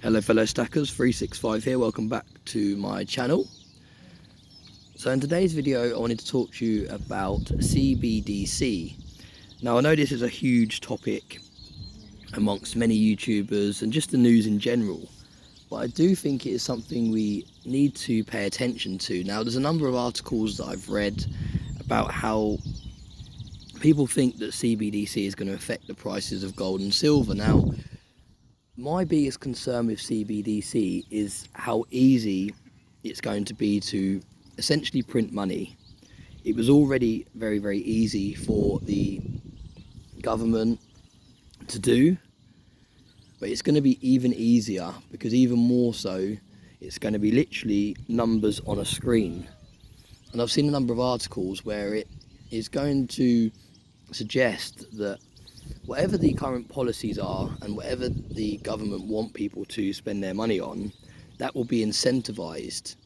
Hello fellow stackers, 365 here, welcome back to my channel. So in today's video I wanted to talk to you about CBDC. Now I know this is a huge topic amongst many YouTubers and just the news in general, but I do think it is something we need to pay attention to. Now there's a number of articles that I've read about how people think that CBDC is going to affect the prices of gold and silver. Now my biggest concern with CBDC is how easy it's going to be to essentially print money. It was already very, very easy for the government to do, but it's going to be even easier because even more so, it's going to be literally numbers on a screen. And I've seen a number of articles where it is going to suggest that whatever the current policies are and whatever the government want people to spend their money on, that will be incentivized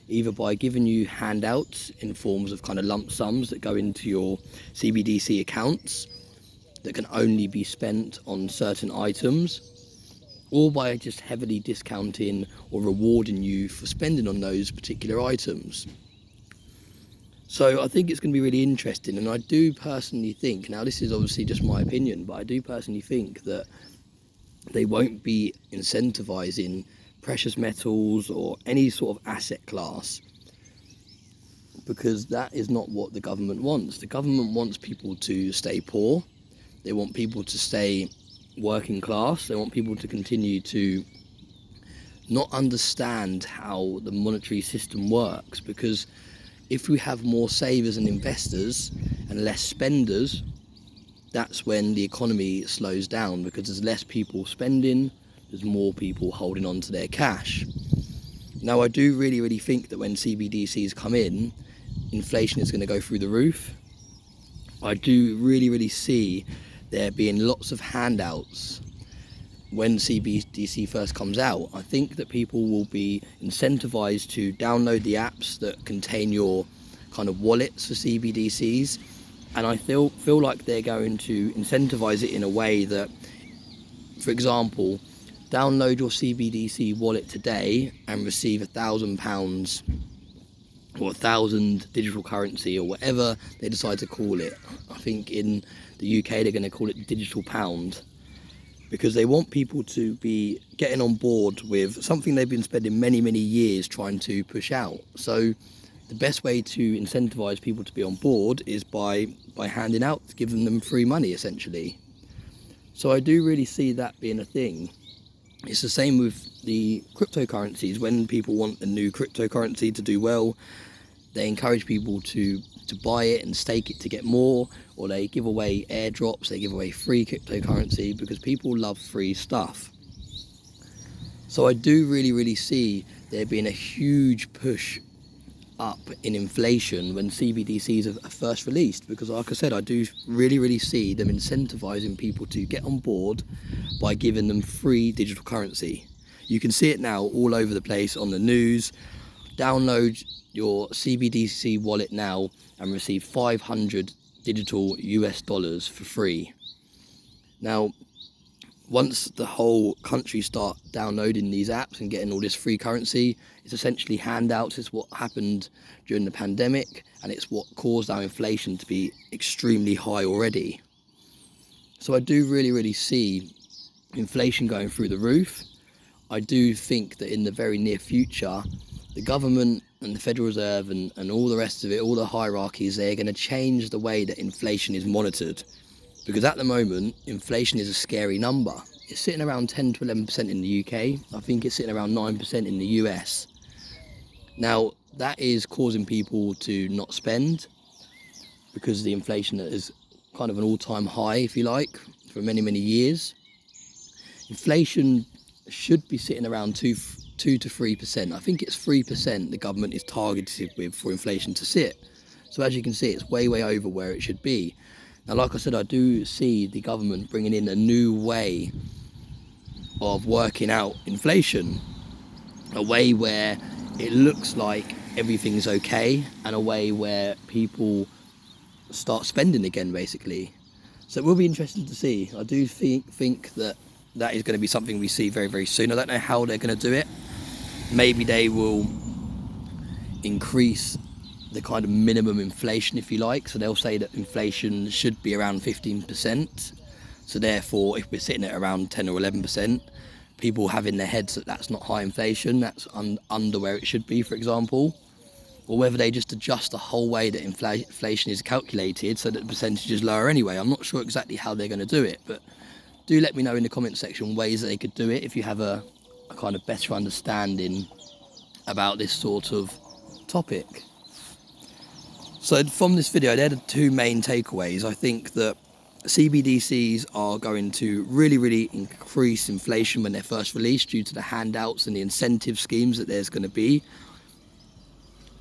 either by giving you handouts in forms of kind of lump sums that go into your CBDC accounts that can only be spent on certain items, or by just heavily discounting or rewarding you for spending on those particular items. So I think it's going to be really interesting, and I do personally think, now this is obviously just my opinion, but I do personally think that they won't be incentivizing precious metals or any sort of asset class, because that is not what the government wants. The government wants people to stay poor, they want people to stay working class, they want people to continue to not understand how the monetary system works, because if we have more savers and investors and less spenders, that's when the economy slows down, because there's less people spending, there's more people holding on to their cash. Now I do really think that when CBDCs come in, inflation is going to go through the roof. I do really see there being lots of handouts when CBDC first comes out. I think that people will be incentivized to download the apps that contain your kind of wallets for CBDCs, and I feel like they're going to incentivize it in a way that, for example, download your CBDC wallet today and receive £1,000 or 1,000 digital currency or whatever they decide to call it. I think in the UK they're going to call it digital pound, because they want people to be getting on board with something they've been spending many years trying to push out. So the best way to incentivize people to be on board is by handing out, giving them free money essentially. So I do really see that being a thing. It's the same with the cryptocurrencies. When people want a new cryptocurrency to do well, they encourage people to buy it and stake it to get more, or they give away airdrops, they give away free cryptocurrency, because people love free stuff. So I do really see there being a huge push up in inflation when CBDCs are first released, because like I said, I do really see them incentivizing people to get on board by giving them free digital currency. You can see it now all over the place on the news. Download your CBDC wallet now and receive 500 digital US dollars for free. Now, once the whole country start downloading these apps and getting all this free currency, it's essentially handouts. It's what happened during the pandemic, and it's what caused our inflation to be extremely high already. So I do really see inflation going through the roof. I do think that in the very near future, the government and the Federal Reserve and all the rest of it, all the hierarchies, they're going to change the way that inflation is monitored. Because at the moment, inflation is a scary number. It's sitting around 10 to 11% in the UK. I think it's sitting around 9% in the US. Now, that is causing people to not spend, because the inflation is kind of an all-time high, if you like, for many years. Inflation should be sitting around 2 to 3%. I think it's 3% the government is targeted with for inflation to sit. So as you can see, it's way over where it should be. Now, like I said, I do see the government bringing in a new way of working out inflation, a way where it looks like everything's okay, and a way where people start spending again, basically. So it will be interesting to see. I do think that that is going to be something we see very, very soon. I don't know how they're going to do it. Maybe they will increase the kind of minimum inflation, if you like. So they'll say that inflation should be around 15%. So therefore, if we're sitting at around 10 or 11%, people have in their heads that that's not high inflation, that's under where it should be, for example. Or whether they just adjust the whole way that inflation is calculated so that the percentage is lower anyway. I'm not sure exactly how they're going to do it, but do let me know in the comment section ways that they could do it if you have a kind of better understanding about this sort of topic. So from this video, they're the two main takeaways. I think that CBDCs are going to really increase inflation when they're first released due to the handouts and the incentive schemes that there's going to be.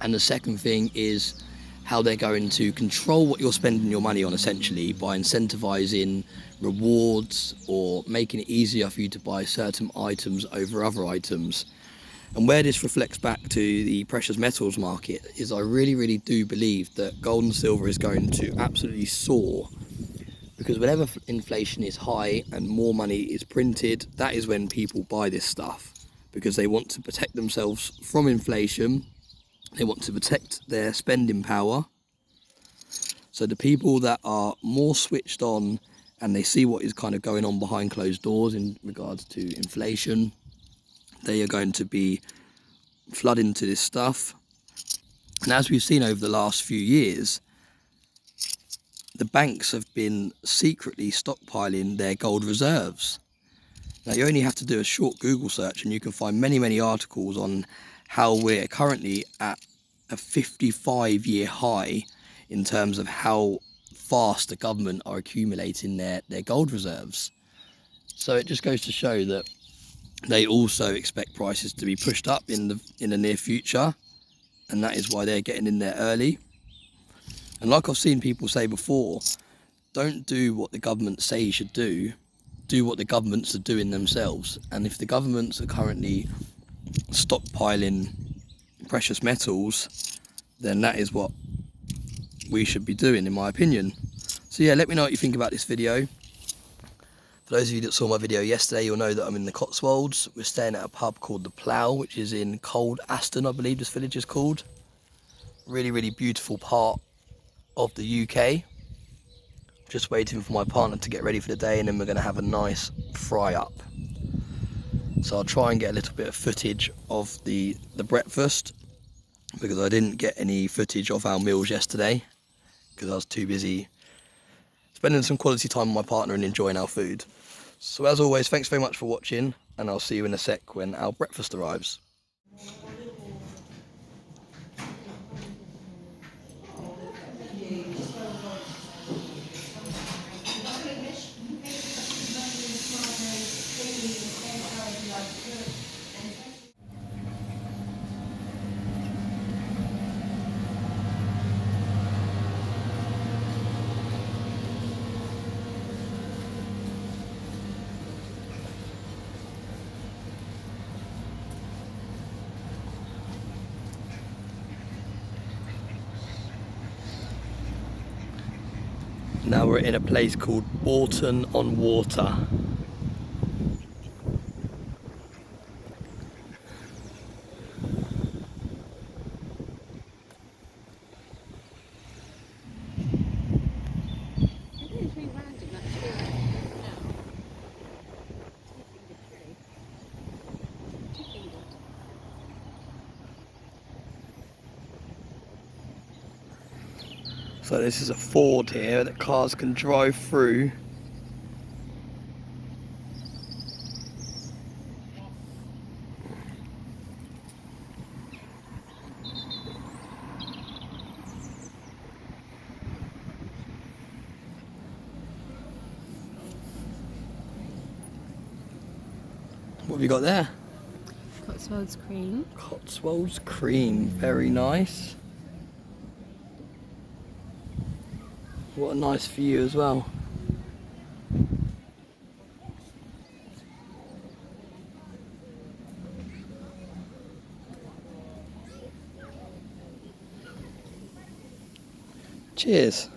And the second thing is how they're going to control what you're spending your money on, essentially, by incentivizing rewards or making it easier for you to buy certain items over other items. And where this reflects back to the precious metals market is I really do believe that gold and silver is going to absolutely soar, because whenever inflation is high and more money is printed, that is when people buy this stuff, because they want to protect themselves from inflation. They want to protect their spending power. So the people that are more switched on and they see what is kind of going on behind closed doors in regards to inflation, they are going to be flooding to this stuff. And as we've seen over the last few years, the banks have been secretly stockpiling their gold reserves. Now, you only have to do a short Google search and you can find many articles on how we're currently at a 55-year high in terms of how fast the government are accumulating their gold reserves. So it just goes to show that they also expect prices to be pushed up in the near future, and that is why they're getting in there early. And like I've seen people say before, don't do what the government say you should do what the governments are doing themselves. And if the governments are currently stockpiling precious metals, then that is what we should be doing, in my opinion. So yeah, let me know what you think about this video. For those of you that saw my video yesterday, you'll know that I'm in the Cotswolds. We're staying at a pub called The Plough, which is in Cold Aston, I believe this village is called. Really beautiful part of the UK. Just waiting for my partner to get ready for the day, and then we're going to have a nice fry up. So I'll try and get a little bit of footage of the breakfast, because I didn't get any footage of our meals yesterday because I was too busy spending some quality time with my partner and enjoying our food. So as always, thanks very much for watching, and I'll see you in a sec when our breakfast arrives. Now we're in a place called Bourton-on-Water. So this is a ford here that cars can drive through. What have you got there? Cotswolds cream. Cotswolds cream, very nice. What a nice view as well. Cheers.